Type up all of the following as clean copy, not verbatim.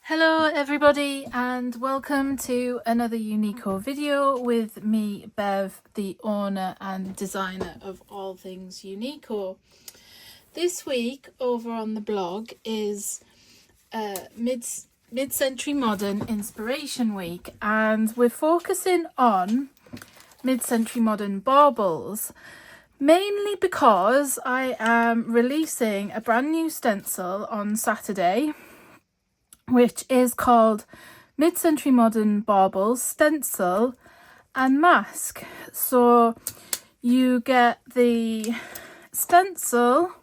Hello everybody and welcome to another Uniko video with me, Bev, the owner and designer of all things Uniko. This week over on the blog is Mid-Century Modern Inspiration Week, and we're focusing on Mid-Century Modern baubles, mainly because I am releasing a brand new stencil on Saturday, which is called Mid-Century Modern Baubles Stencil and Mask. So you get the stencil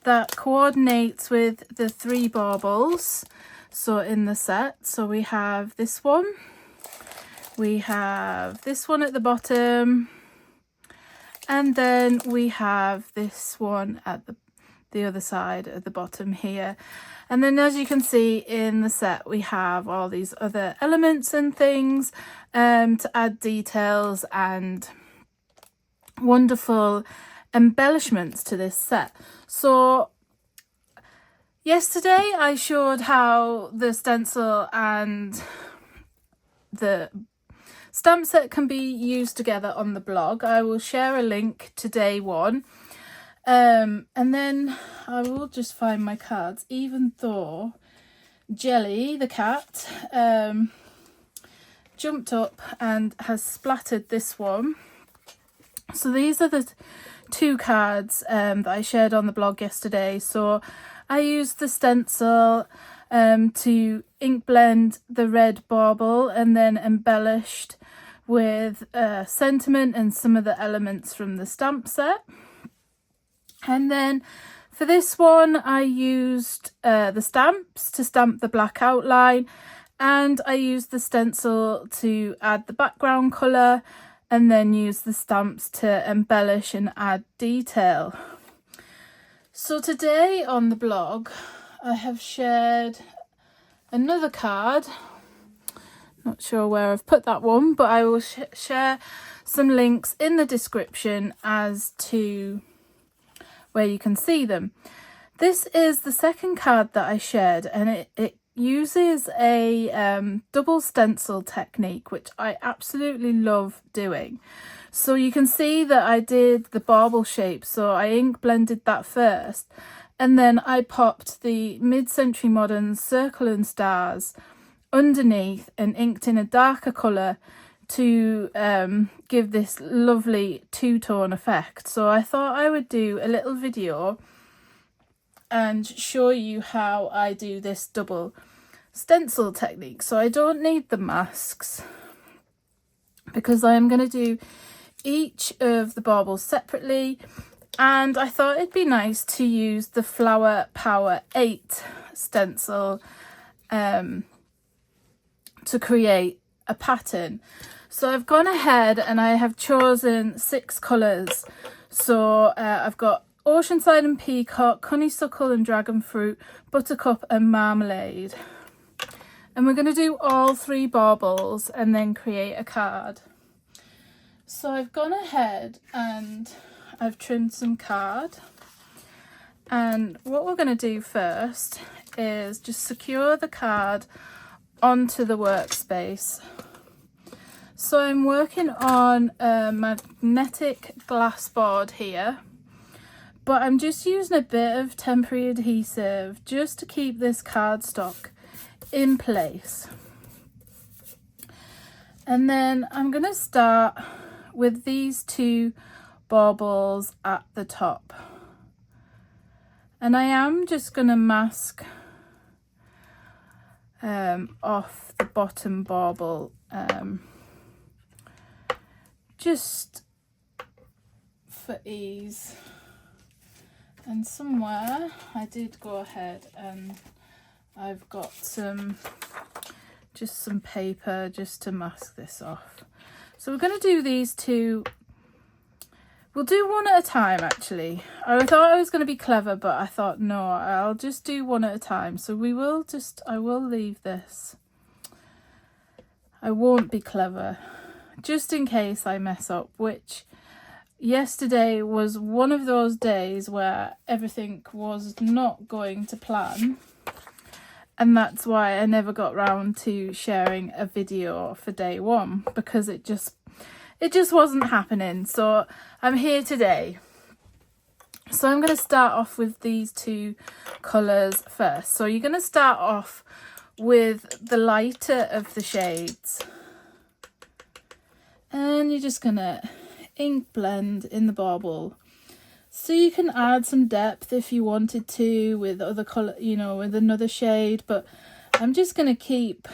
that coordinates with the three baubles, so in the set. So we have this one, we have this one at the bottom, and then we have this one at the other side at the bottom here. And then, as you can see in the set, we have all these other elements and things to add details and wonderful embellishments to this set. So yesterday I showed how the stencil and the stamp set can be used together on the blog. I will share a link to day one. And then I will just find my cards, even though Jelly, the cat, jumped up and has splattered this one. So these are the two cards that I shared on the blog yesterday. So I used the stencil to ink blend the red bauble and then embellished with sentiment and some of the elements from the stamp set. And then for this one, I used the stamps to stamp the black outline, and I used the stencil to add the background colour, and then use the stamps to embellish and add detail. So today on the blog, I have shared another card. Not sure where I've put that one, but I will share some links in the description as to where you can see them. This is the second card that I shared, and it uses a double stencil technique, which I absolutely love doing. So you can see that I did the bauble shape, so I ink blended that first, and then I popped the Mid-Century Modern circle and stars underneath and inked in a darker colour to give this lovely two-tone effect. So I thought I would do a little video and show you how I do this double stencil technique. So I don't need the masks because I am going to do each of the baubles separately, and I thought it'd be nice to use the Flower Power 8 stencil to create a pattern. So I've gone ahead and I have chosen 6 colours. So I've got Oceanside and Peacock, Honeysuckle and Dragon Fruit, Buttercup and Marmalade. And we're going to do all 3 baubles and then create a card. So I've gone ahead and I've trimmed some card. And what we're going to do first is just secure the card onto the workspace. So I'm working on a magnetic glass board here, but I'm just using a bit of temporary adhesive just to keep this cardstock in place. And then I'm going to start with these 2 baubles at the top. And I am just going to mask off the bottom bauble just for ease. And somewhere I did go ahead and I've got some paper just to mask this off. So we're going to do these 2. We'll do one at a time, actually. I thought I was going to be clever, but I thought no, I'll just do one at a time. So I will leave this. I won't be clever, just in case I mess up, which yesterday was one of those days where everything was not going to plan. And that's why I never got round to sharing a video for day one, because it just wasn't happening. So I'm here today. So I'm going to start off with these two colours first. So you're going to start off with the lighter of the shades. And you're just going to ink blend in the bauble. So you can add some depth if you wanted to with other colour, you know, with another shade. But I'm just going to keep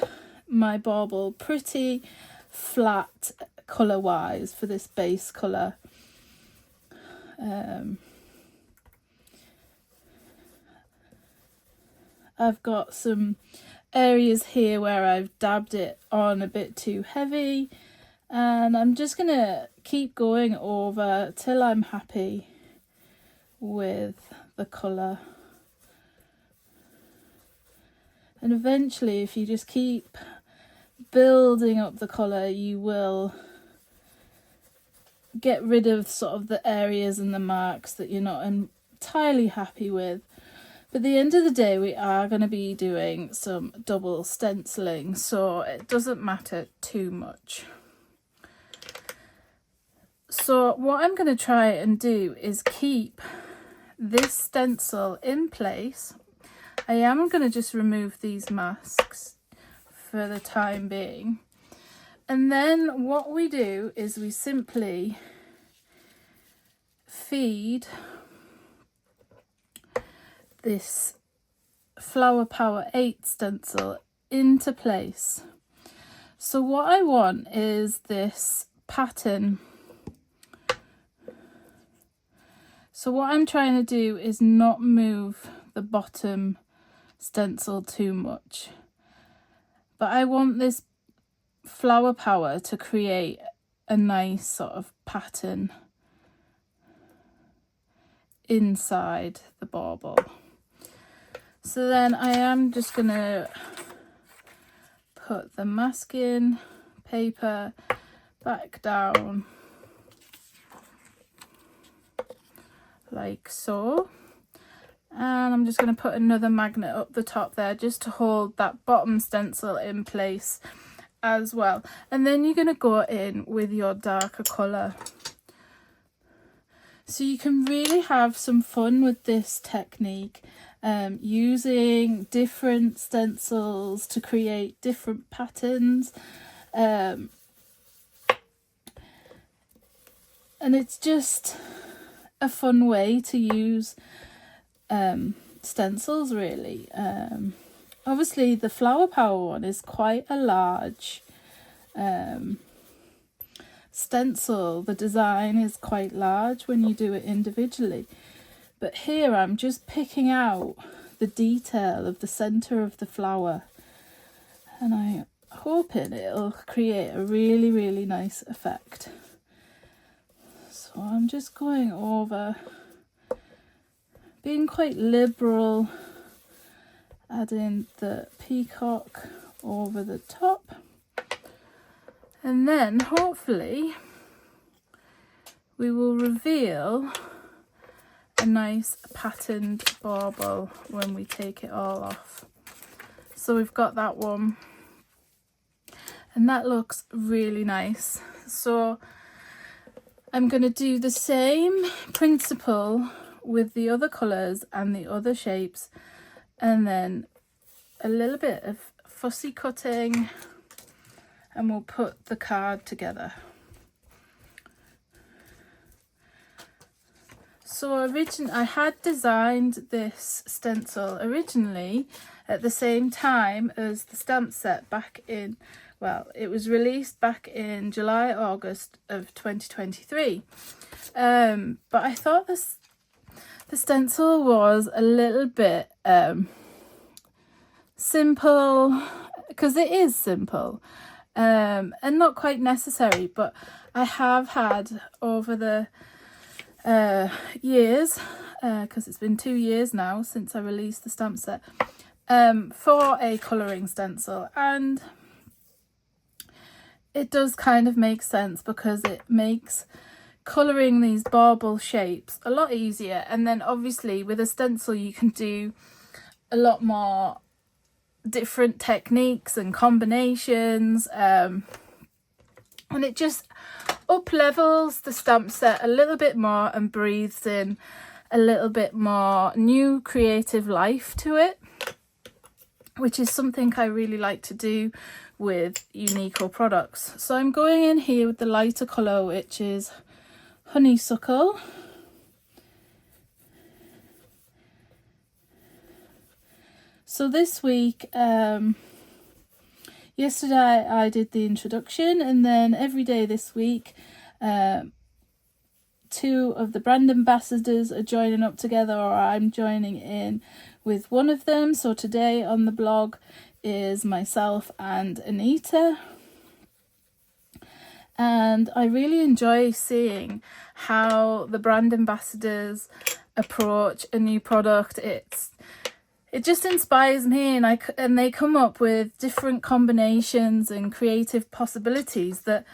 my bauble pretty flat colour wise for this base colour. I've got some areas here where I've dabbed it on a bit too heavy, and I'm just going to keep going over till I'm happy with the colour. And eventually, if you just keep building up the colour, you will get rid of sort of the areas and the marks that you're not entirely happy with. But at the end of the day, we are going to be doing some double stenciling, so it doesn't matter too much. So what I'm going to try and do is keep this stencil in place. I am going to just remove these masks for the time being. And then what we do is we simply feed this Flower Power 8 stencil into place. So what I want is this pattern. So what I'm trying to do is not move the bottom stencil too much, but I want this Flower Power to create a nice sort of pattern inside the bauble. So then I am just going to put the masking paper back down like so, and I'm just going to put another magnet up the top there just to hold that bottom stencil in place as well. And then you're going to go in with your darker colour. So you can really have some fun with this technique, using different stencils to create different patterns. And it's just a fun way to use stencils, really. Obviously the Flower Power one is quite a large stencil. The design is quite large when you do it individually, but here I'm just picking out the detail of the center of the flower, and I'm hoping it'll create a really nice effect. So I'm just going over, being quite liberal, adding the peacock over the top. And then hopefully we will reveal a nice patterned bauble when we take it all off. So we've got that one, and that looks really nice. So I'm going to do the same principle with the other colours and the other shapes, and then a little bit of fussy cutting, and we'll put the card together. So I had designed this stencil originally at the same time as the stamp set back in, well, it was released back in July, August of 2023. But I thought the stencil was a little bit simple, because it is simple. And not quite necessary, but I have had over the years, because it's been 2 years now since I released the stamp set, for a colouring stencil, and it does kind of make sense because it makes colouring these bauble shapes a lot easier. And then obviously with a stencil you can do a lot more different techniques and combinations, and it just up levels the stamp set a little bit more and breathes in a little bit more new creative life to it, which is something I really like to do with Uniko products. So I'm going in here with the lighter colour, which is Honeysuckle. So this week, yesterday I did the introduction, and then every day this week, 2 of the brand ambassadors are joining up together, or I'm joining in with one of them. So today on the blog is myself and Anita, and I really enjoy seeing how the brand ambassadors approach a new product. It just inspires me, and they come up with different combinations and creative possibilities that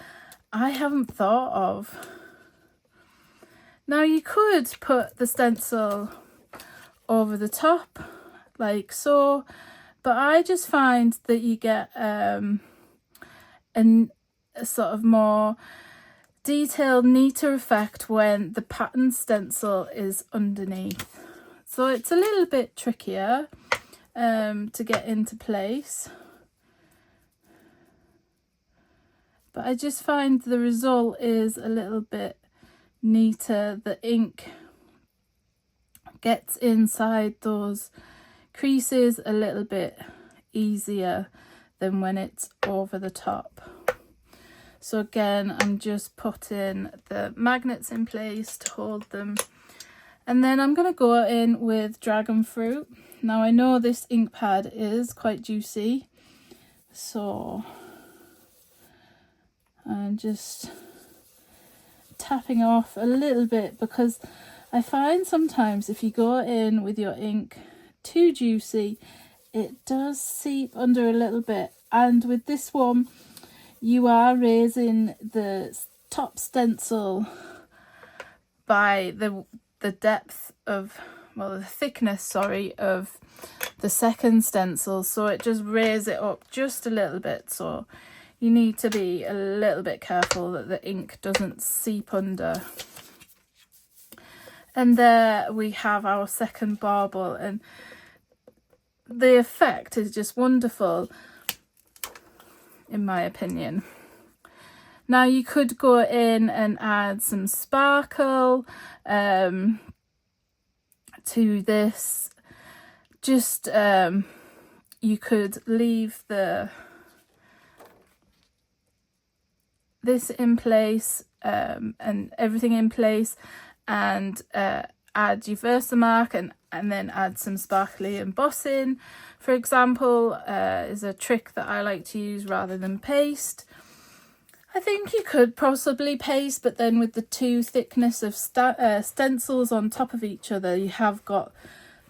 I haven't thought of. Now you could put the stencil over the top like so, but I just find that you get a sort of more detailed, neater effect when the pattern stencil is underneath. So it's a little bit trickier to get into place, but I just find the result is a little bit neater. The ink gets inside those creases a little bit easier than when it's over the top. So again, I'm just putting the magnets in place to hold them, and then I'm going to go in with Dragon Fruit. Now I know this ink pad is quite juicy, so I'm just tapping off a little bit, because I find sometimes if you go in with your ink too juicy, it does seep under a little bit. And with this one, you are raising the top stencil by the depth of, well, the thickness, sorry, of the second stencil, so it just raises it up just a little bit. So you need to be a little bit careful that the ink doesn't seep under. And there we have our second bauble, and the effect is just wonderful in my opinion. Now you could go in and add some sparkle to this. Just you could leave this in place and everything in place, and add your Versamark and then add some sparkly embossing, for example, is a trick that I like to use rather than paste. I think you could possibly paste, but then with the two thickness of stencils on top of each other, you have got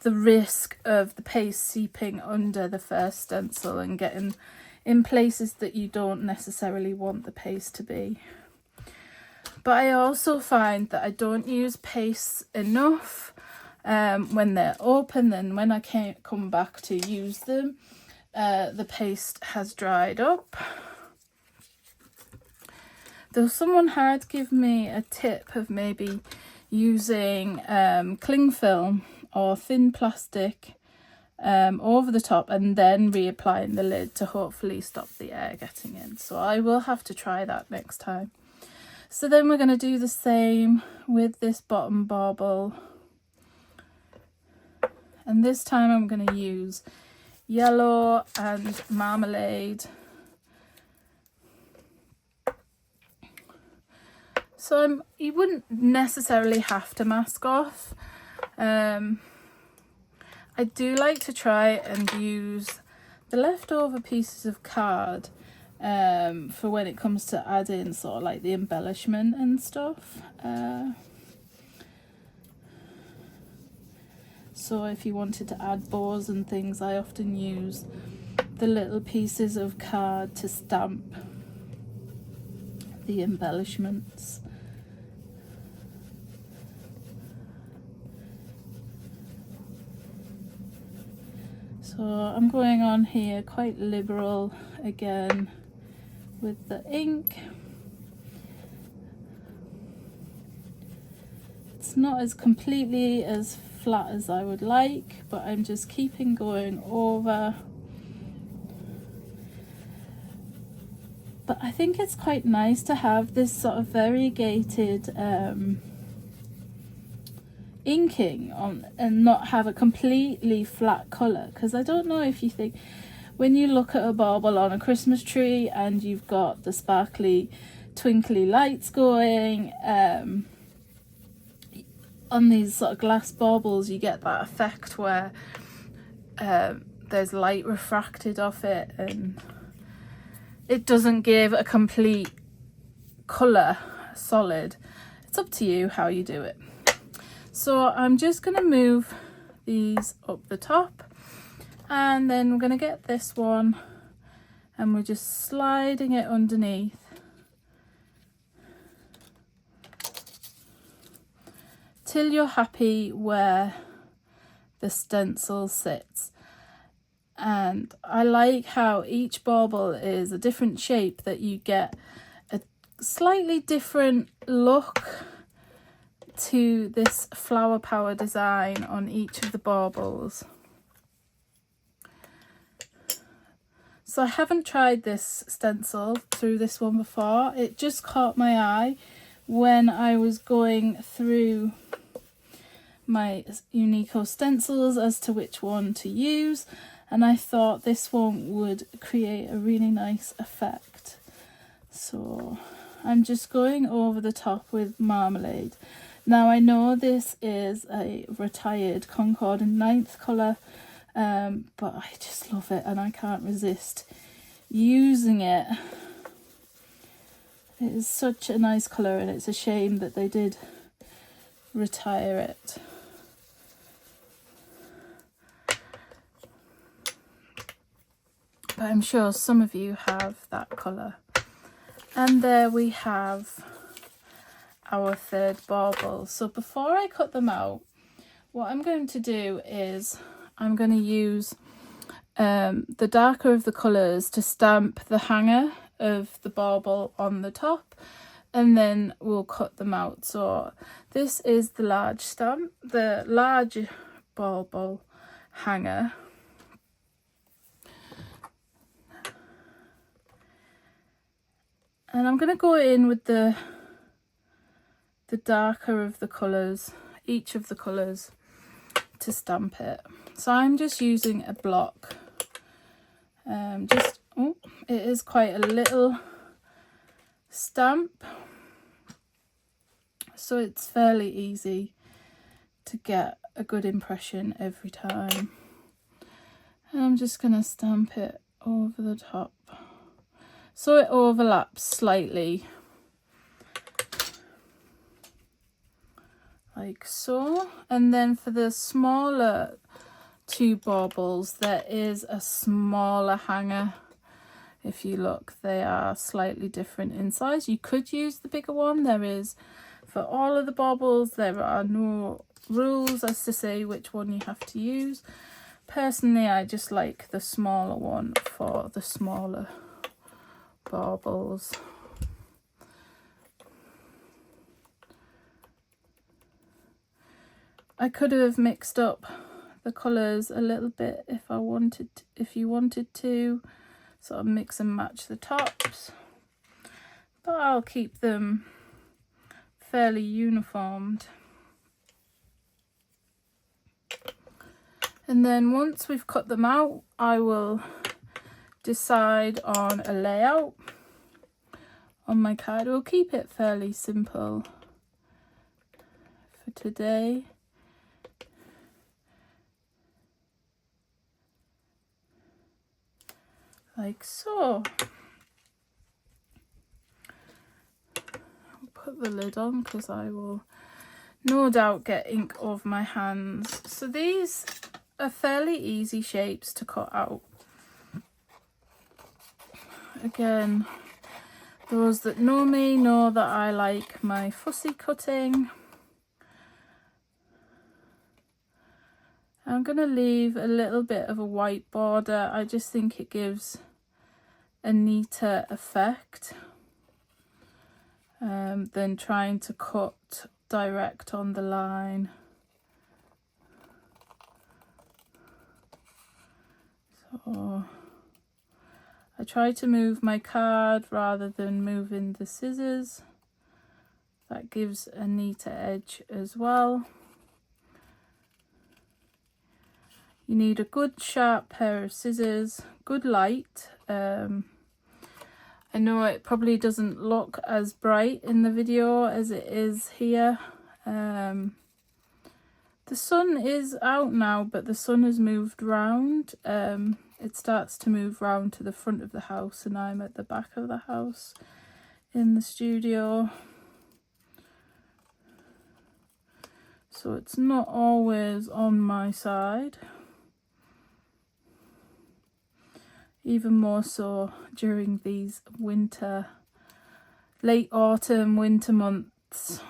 the risk of the paste seeping under the first stencil and getting in places that you don't necessarily want the paste to be. But I also find that I don't use pastes enough when they're open. Then when I can't come back to use them, the paste has dried up. Though someone had given me a tip of maybe using cling film or thin plastic over the top and then reapplying the lid to hopefully stop the air getting in. So I will have to try that next time. So then we're going to do the same with this bottom bauble, and this time I'm going to use yellow and marmalade. So you wouldn't necessarily have to mask off. I do like to try and use the leftover pieces of card for when it comes to adding sort of like the embellishment and stuff. So if you wanted to add bows and things, I often use the little pieces of card to stamp the embellishments. So So I'm going on here quite liberal again with the ink. It's not as completely as flat as I would like, but I'm just keeping going over. But I think it's quite nice to have this sort of variegated inking on and not have a completely flat colour, because I don't know if you think when you look at a bauble on a Christmas tree and you've got the sparkly twinkly lights going on these sort of glass baubles, you get that effect where there's light refracted off it and it doesn't give a complete colour solid. It's up to you how you do it. So I'm just going to move these up the top, and then we're going to get this one and we're just sliding it underneath till you're happy where the stencil sits. And I like how each bauble is a different shape, that you get a slightly different look to this flower power design on each of the baubles. So I haven't tried this stencil through this one before. It just caught my eye when I was going through my Uniko stencils as to which one to use, and I thought this one would create a really nice effect. So I'm just going over the top with Marmalade. Now I know this is a retired Concord and 9th colour, but I just love it and I can't resist using it. It is such a nice colour, and it's a shame that they did retire it. But I'm sure some of you have that colour. And there we have our third bauble. So before I cut them out, what I'm going to do is I'm going to use the darker of the colours to stamp the hanger of the bauble on the top, and then we'll cut them out. So this is the large stamp, the large bauble hanger. And I'm going to go in with the darker of the colours, each of the colours, to stamp it. So I'm just using a block. It is quite a little stamp, so it's fairly easy to get a good impression every time. And I'm just going to stamp it over the top so it overlaps slightly, like so. And then for the smaller two baubles, there is a smaller hanger. If you look, they are slightly different in size. You could use the bigger one. There is, for all of the baubles, there are no rules as to say which one you have to use. Personally, I just like the smaller one for the smaller baubles. I could have mixed up the colours a little bit if you wanted to sort of mix and match the tops, but I'll keep them fairly uniformed. And then once we've cut them out, I will decide on a layout on my card. We'll keep it fairly simple for today. Like so. I'll put the lid on because I will no doubt get ink over my hands. So these are fairly easy shapes to cut out. Again, those that know me know that I like my fussy cutting. I'm going to leave a little bit of a white border. I just think it gives a neater effect than trying to cut direct on the line. So I try to move my card rather than moving the scissors. That gives a neater edge as well. You need a good sharp pair of scissors, good light. I know it probably doesn't look as bright in the video as it is here. The sun is out now, but the sun has moved round. It starts to move round to the front of the house, and I'm at the back of the house in the studio. So it's not always on my side. Even more so during these winter, late autumn, winter months.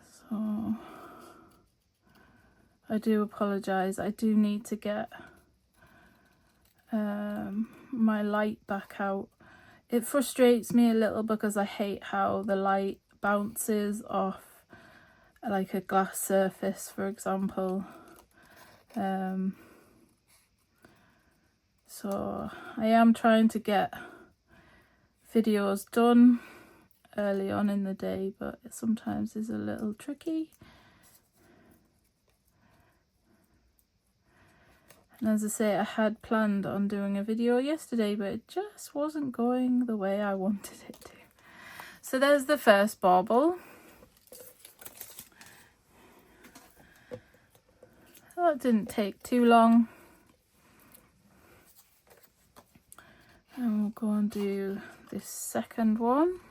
So I do apologise. I do need to get my light back out. It frustrates me a little because I hate how the light bounces off like a glass surface, for example. So I am trying to get videos done early on in the day, but it sometimes is a little tricky. And as I say, I had planned on doing a video yesterday, but it just wasn't going the way I wanted it to. So there's the first bauble. That didn't take too long. And we'll go and do this second one.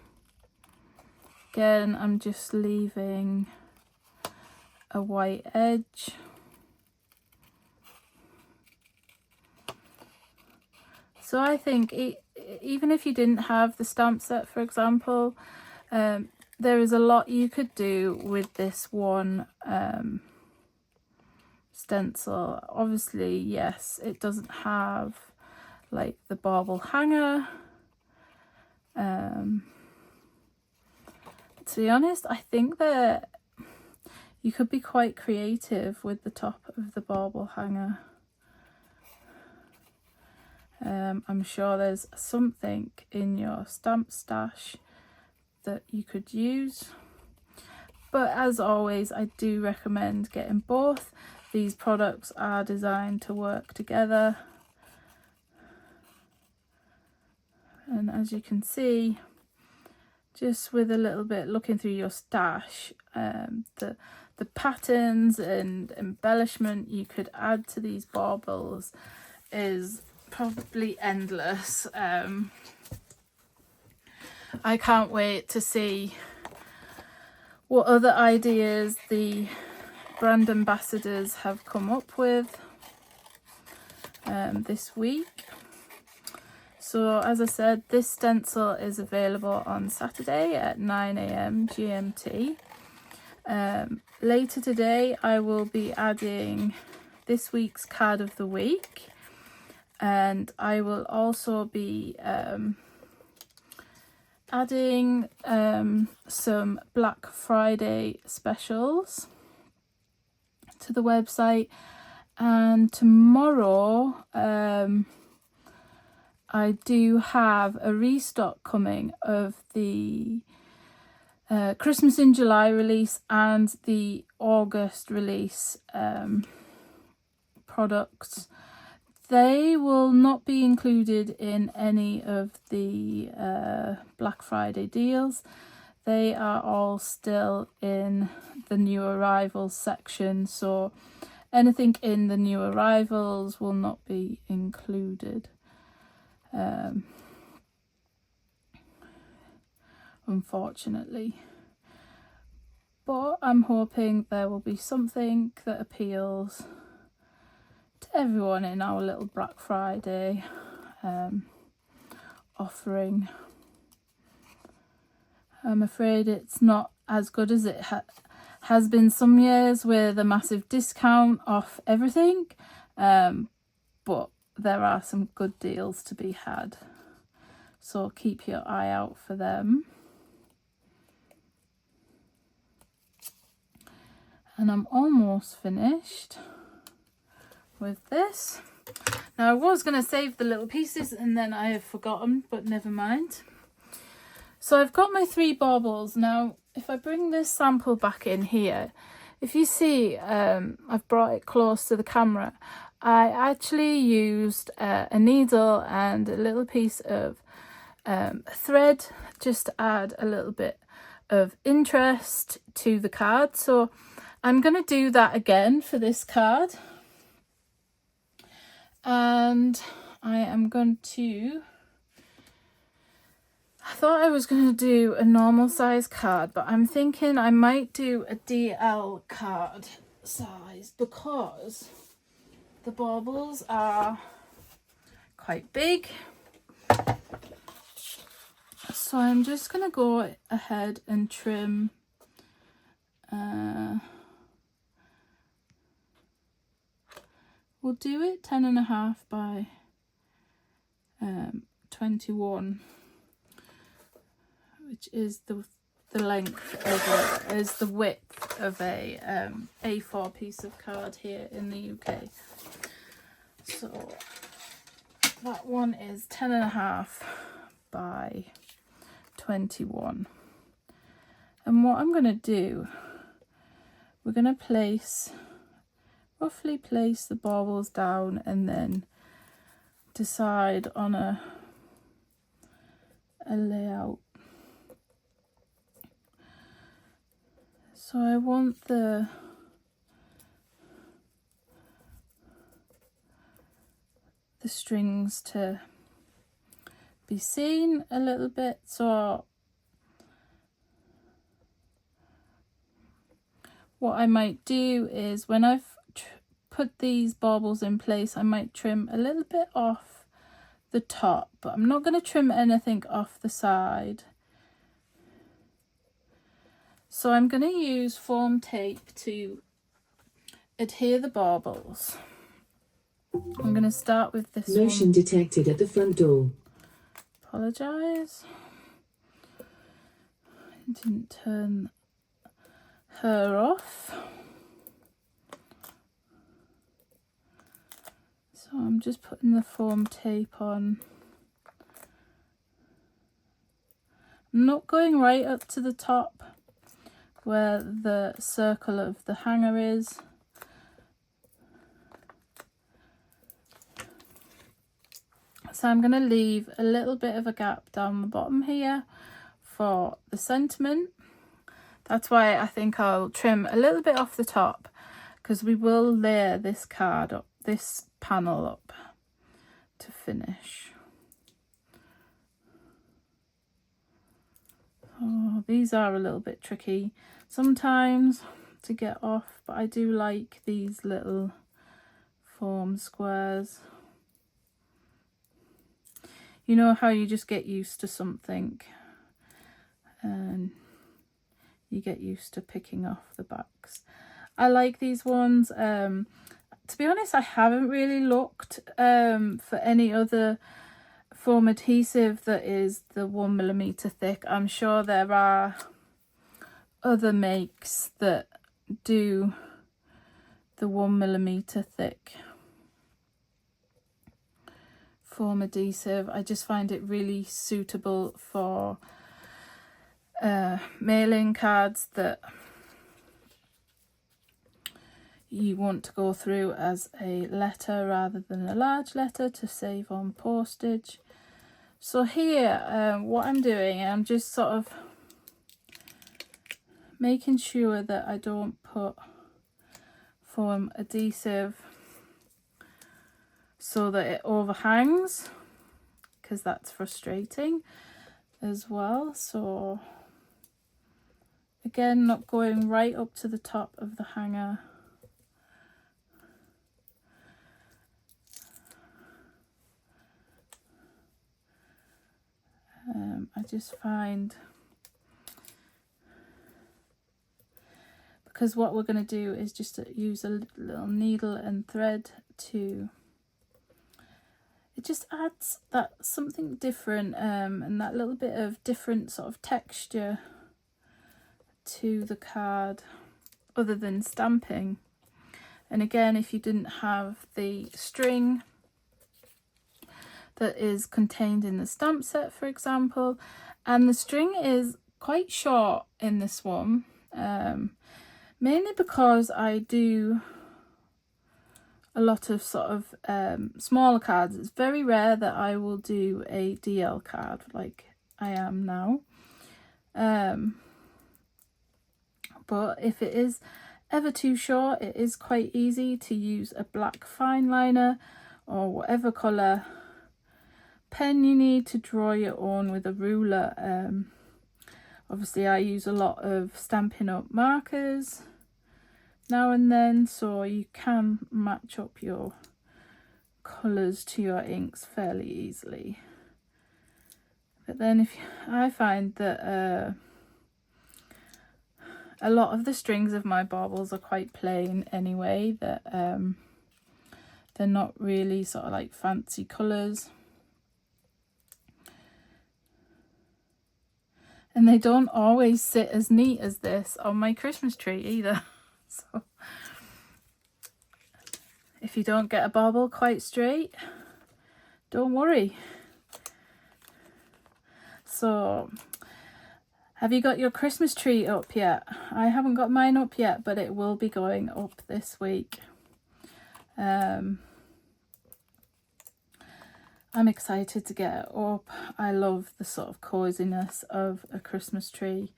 Again, I'm just leaving a white edge. So I think even if you didn't have the stamp set, for example, there is a lot you could do with this one stencil. Obviously, yes, it doesn't have like the bauble hanger. To be honest, I think that you could be quite creative with the top of the bauble hanger. I'm sure there's something in your stamp stash that you could use. But as always, I do recommend getting both. These products are designed to work together. And as you can see, just with a little bit looking through your stash, the patterns and embellishment you could add to these baubles is probably endless. I can't wait to see what other ideas the brand ambassadors have come up with this week. So as I said, this stencil is available on Saturday at 9 AM GMT. Later today I will be adding this week's card of the week, and I will also be adding some Black Friday specials to the website. And tomorrow I do have a restock coming of the Christmas in July release and the August release products. They will not be included in any of the Black Friday deals. They are all still in the new arrivals section, so anything in the new arrivals will not be included. Unfortunately, but I'm hoping there will be something that appeals to everyone in our little Black Friday offering. I'm afraid it's not as good as it Has been some years with a massive discount off everything, but there are some good deals to be had, so keep your eye out for them. And I'm almost finished with this. Now I was going to save the little pieces and then I have forgotten, but never mind. So I've got my 3 baubles. Now if I bring this sample back in here, if you see, I've brought it close to the camera. I actually used a needle and a little piece of thread just to add a little bit of interest to the card. So I'm going to do that again for this card. And I am going to, I thought I was going to do a normal size card, but I'm thinking I might do a DL card size because the baubles are quite big. So I'm just going to go ahead and trim we'll do it 10.5 by 21, which is the length of it, is the width of a A4 piece of card here in the UK. So that one is 10.5 by 21. And what I'm going to do, we're going to roughly place the baubles down and then decide on a layout. So I want the strings to be seen a little bit, so what I might do is when I've put these baubles in place, I might trim a little bit off the top, but I'm not going to trim anything off the side. So I'm going to use foam tape to adhere the baubles. I'm going to start with this one. Motion detected at the front door. Apologise. I didn't turn her off. So I'm just putting the foam tape on. I'm not going right up to the top where the circle of the hanger is. So I'm going to leave a little bit of a gap down the bottom here for the sentiment. That's why I think I'll trim a little bit off the top, because we will layer this card up, this panel up to finish. Oh, these are a little bit tricky sometimes to get off, but I do like these little foam squares. You know how you just get used to something and you get used to picking off the backs. I like these ones. To be honest, I haven't really looked for any other foam adhesive that is the 1mm thick. I'm sure there are other makes that do the 1mm thick foam adhesive. I just find it really suitable for mailing cards that you want to go through as a letter rather than a large letter to save on postage. So here what I'm doing, I'm just sort of making sure that I don't put foam adhesive so that it overhangs, because that's frustrating as well. So again, not going right up to the top of the hanger. I just find, because what we're going to do is just use a little needle and thread to, it just adds that something different, and that little bit of different sort of texture to the card other than stamping. And again, if you didn't have the string that is contained in the stamp set, for example, and the string is quite short in this one, mainly because I do a lot of sort of smaller cards. It's very rare that I will do a DL card like I am now, but if it is ever too short, it is quite easy to use a black fine liner or whatever colour pen you need to draw your own with a ruler. Obviously I use a lot of Stampin' Up markers now and then, so you can match up your colours to your inks fairly easily. But then I find that a lot of the strings of my baubles are quite plain anyway, that they're not really sort of like fancy colours. And they don't always sit as neat as this on my Christmas tree either. So if you don't get a bauble quite straight, don't worry. So have you got your Christmas tree up yet? I haven't got mine up yet, but it will be going up this week. I'm excited to get it up. I love the sort of coziness of a Christmas tree,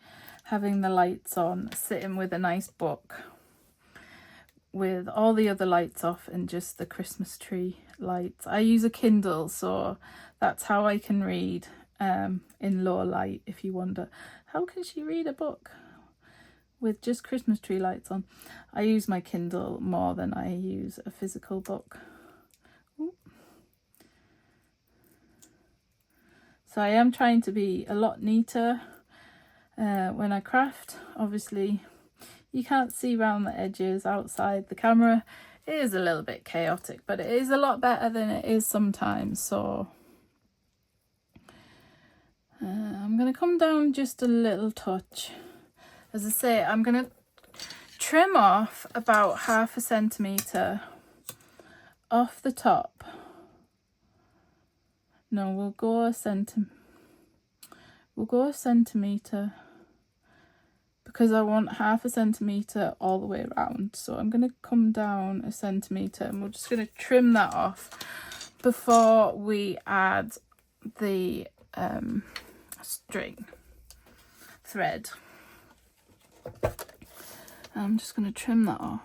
having the lights on, sitting with a nice book with all the other lights off and just the Christmas tree lights. I use a Kindle, so that's how I can read in low light. If you wonder, how can she read a book with just Christmas tree lights on? I use my Kindle more than I use a physical book. So I am trying to be a lot neater when I craft. Obviously you can't see around the edges outside the camera. It is a little bit chaotic, but it is a lot better than it is sometimes. So I'm going to come down just a little touch. As I say, I'm going to trim off about 1/2 centimetre off the top. No, we'll go a centimetre because I want 1/2 centimetre all the way around. So I'm going to come down 1 centimetre and we're just going to trim that off before we add the string thread. I'm just going to trim that off.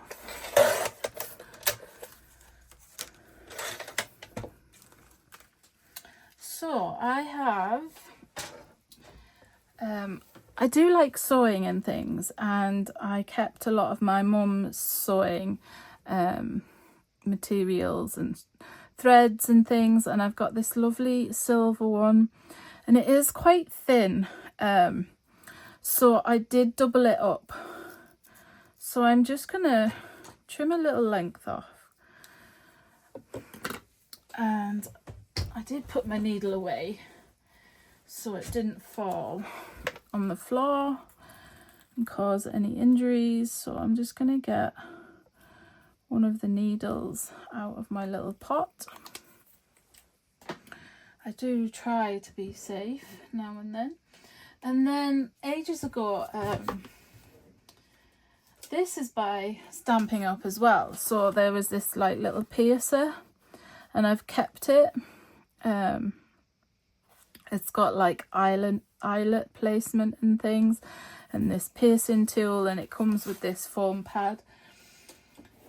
So I have, I do like sewing and things, and I kept a lot of my mum's sewing materials and threads and things, and I've got this lovely silver one, and it is quite thin, so I did double it up. So I'm just gonna trim a little length off, and I did put my needle away so it didn't fall on the floor and cause any injuries. So I'm just going to get one of the needles out of my little pot. I do try to be safe now and then. And then ages ago, this is by Stampin' Up as well. So there was this like little piercer and I've kept it. It's got like eyelet placement and things, and this piercing tool, and it comes with this foam pad.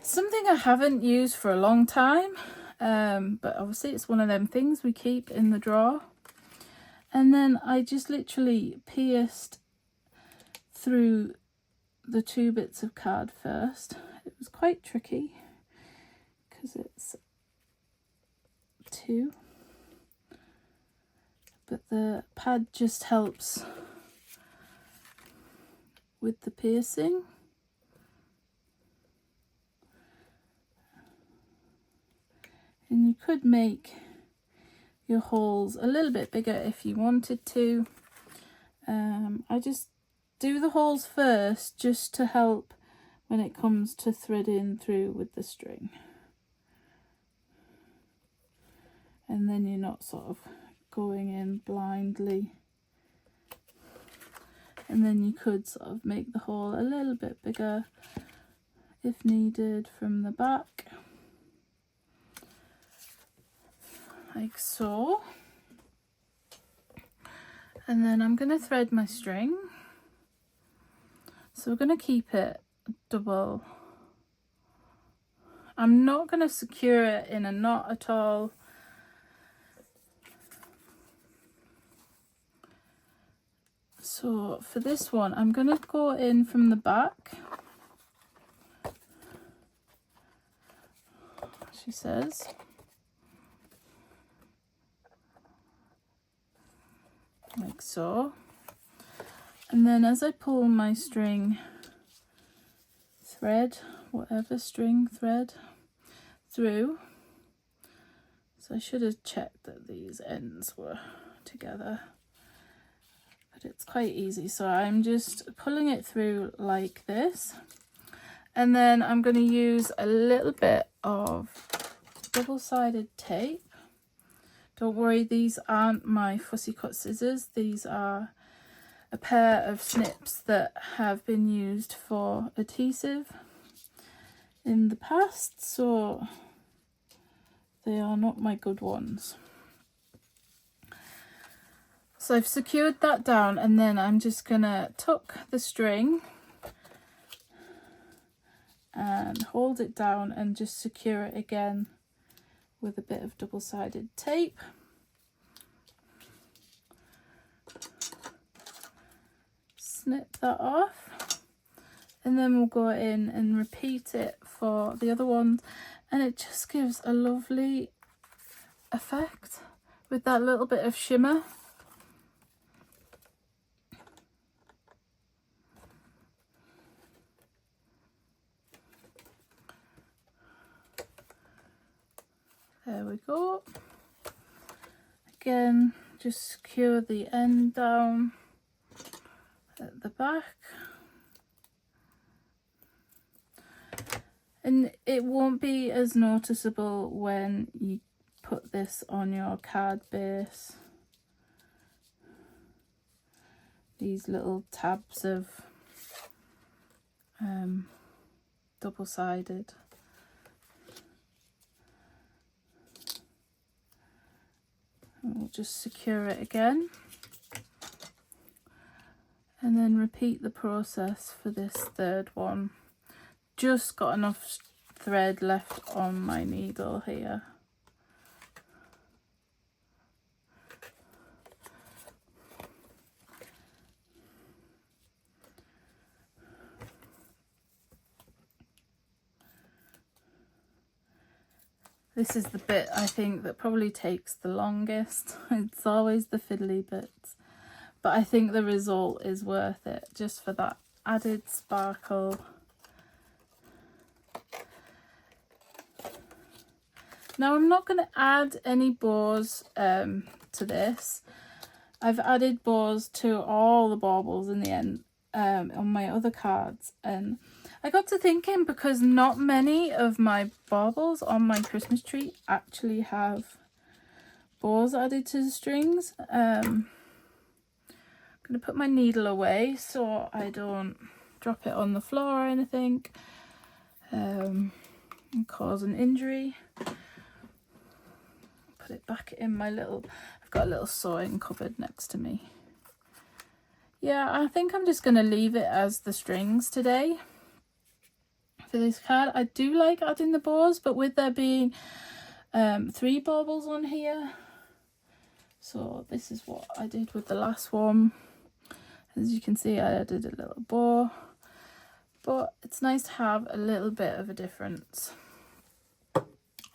Something I haven't used for a long time, but obviously it's one of them things we keep in the drawer. And then I just literally pierced through the 2 bits of card first. It was quite tricky because it's 2, but the pad just helps with the piercing. And you could make your holes a little bit bigger if you wanted to. I just do the holes first just to help when it comes to threading through with the string. And then you're not sort of going in blindly. And then you could sort of make the hole a little bit bigger if needed from the back, like so. And then I'm going to thread my string. So we're going to keep it double. I'm not going to secure it in a knot at all. So for this one, I'm going to go in from the back. She says. Like so. And then as I pull my string thread, whatever string thread, through, so I should have checked that these ends were together, but it's quite easy. So I'm just pulling it through like this, and then I'm going to use a little bit of double-sided tape. Don't worry, these aren't my fussy cut scissors. These are a pair of snips that have been used for adhesive in the past, so they are not my good ones. So I've secured that down, and then I'm just gonna tuck the string and hold it down and just secure it again with a bit of double-sided tape. Snip that off, and then we'll go in and repeat it for the other ones, and it just gives a lovely effect with that little bit of shimmer. There we go. Again, just secure the end down at the back. And it won't be as noticeable when you put this on your card base. These little tabs of double-sided. And we'll just secure it again. And then repeat the process for this third one. Just got enough thread left on my needle here. This is the bit I think that probably takes the longest. It's always the fiddly bits, but I think the result is worth it just for that added sparkle. Now I'm not going to add any bows to this. I've added bows to all the baubles in the end on my other cards, and I got to thinking, because not many of my baubles on my Christmas tree actually have bows added to the strings. I'm going to put my needle away so I don't drop it on the floor or anything and cause an injury. Put it back in my little, I've got a little sewing cupboard next to me. Yeah, I think I'm just going to leave it as the strings today for this card. I do like adding the bows, but with there being 3 baubles on here, so this is what I did with the last one. As you can see, I added a little bow, but it's nice to have a little bit of a difference.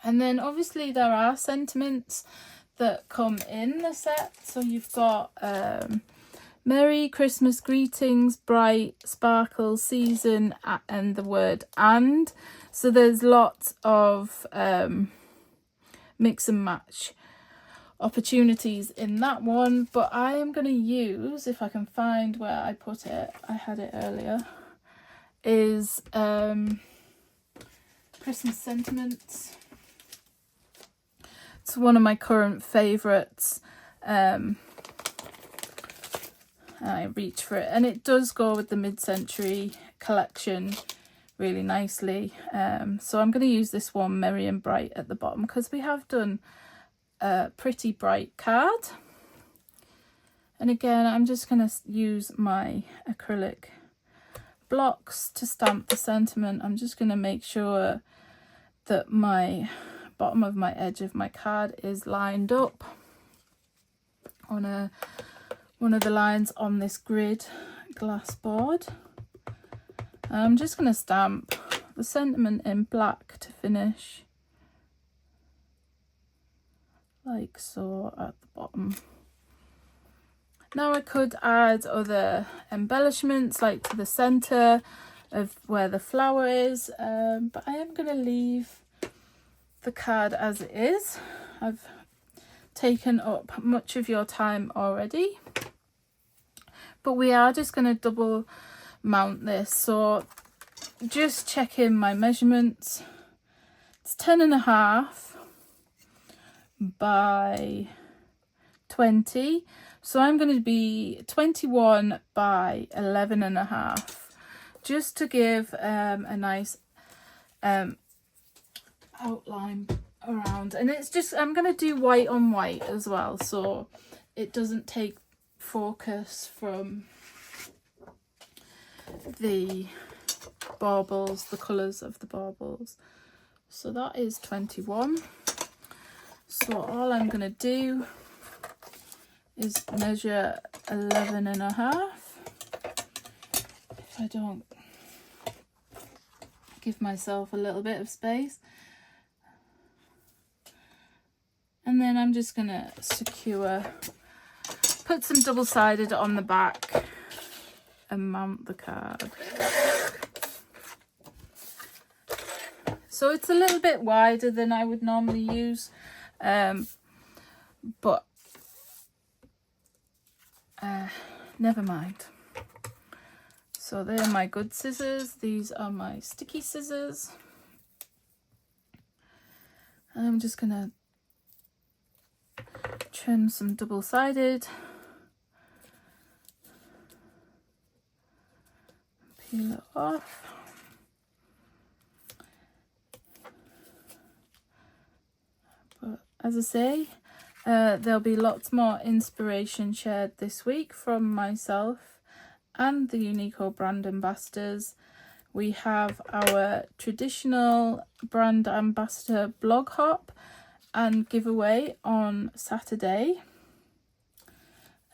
And then obviously there are sentiments that come in the set. So you've got Merry Christmas greetings, bright, sparkle, season, and the word and. So there's lots of mix and match opportunities in that one. But I am going to use, if I can find where I put it, I had it earlier, is Christmas Sentiments. It's one of my current favourites. I reach for it, and it does go with the mid-century collection really nicely. So I'm going to use this one, Merry and Bright, at the bottom, because we have done a pretty bright card. And again, I'm just going to use my acrylic blocks to stamp the sentiment. I'm just going to make sure that my bottom of my edge of my card is lined up on one of the lines on this grid glass board. I'm just going to stamp the sentiment in black to finish, like so, at the bottom. Now I could add other embellishments, like to the centre of where the flower is, but I am going to leave the card as it is. I've taken up much of your time already, but we are just going to double mount this. So just check in my measurements. It's 10.5 by 20, so I'm going to be 21 by 11.5, just to give a nice outline around. And it's just, I'm going to do white on white as well, so it doesn't take focus from the baubles, the colours of the baubles. So that is 21. So all I'm going to do is measure 11.5. If I don't give myself a little bit of space. And then I'm just going to secure, put some double-sided on the back and mount the card. So it's a little bit wider than I would normally use, but never mind. So they're my good scissors. These are my sticky scissors. And I'm just gonna trim some double-sided. Peel it off. But as I say, there'll be lots more inspiration shared this week from myself and the Uniko brand ambassadors. We have our traditional brand ambassador blog hop and giveaway on Saturday.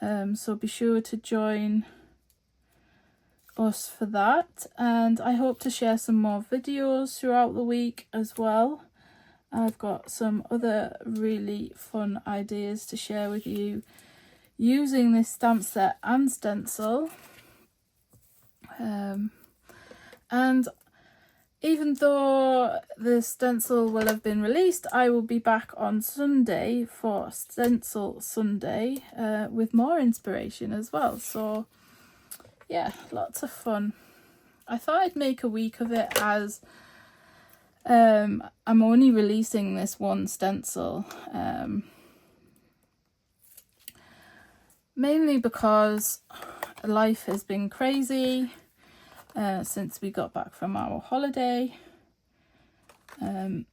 So be sure to join us for that, and I hope to share some more videos throughout the week as well. I've got some other really fun ideas to share with you using this stamp set and stencil. And even though the stencil will have been released, I will be back on Sunday for Stencil Sunday with more inspiration as well. So yeah, lots of fun. I thought I'd make a week of it, as I'm only releasing this one stencil, mainly because life has been crazy since we got back from our holiday in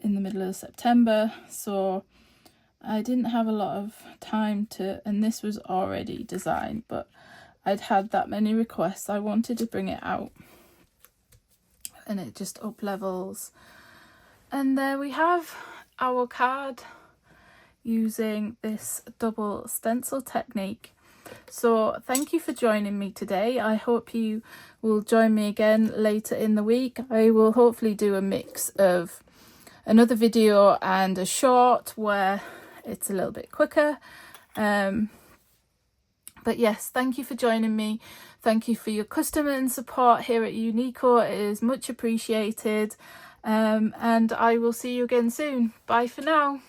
the middle of September, so I didn't have a lot of time to, and this was already designed, but I'd had that many requests, I wanted to bring it out, and it just up levels. And there we have our card using this double stencil technique. So thank you for joining me today. I hope you will join me again later in the week. I will hopefully do a mix of another video and a short where it's a little bit quicker. But yes, thank you for joining me. Thank you for your custom and support here at Uniko. It is much appreciated. and I will see you again soon. Bye for now.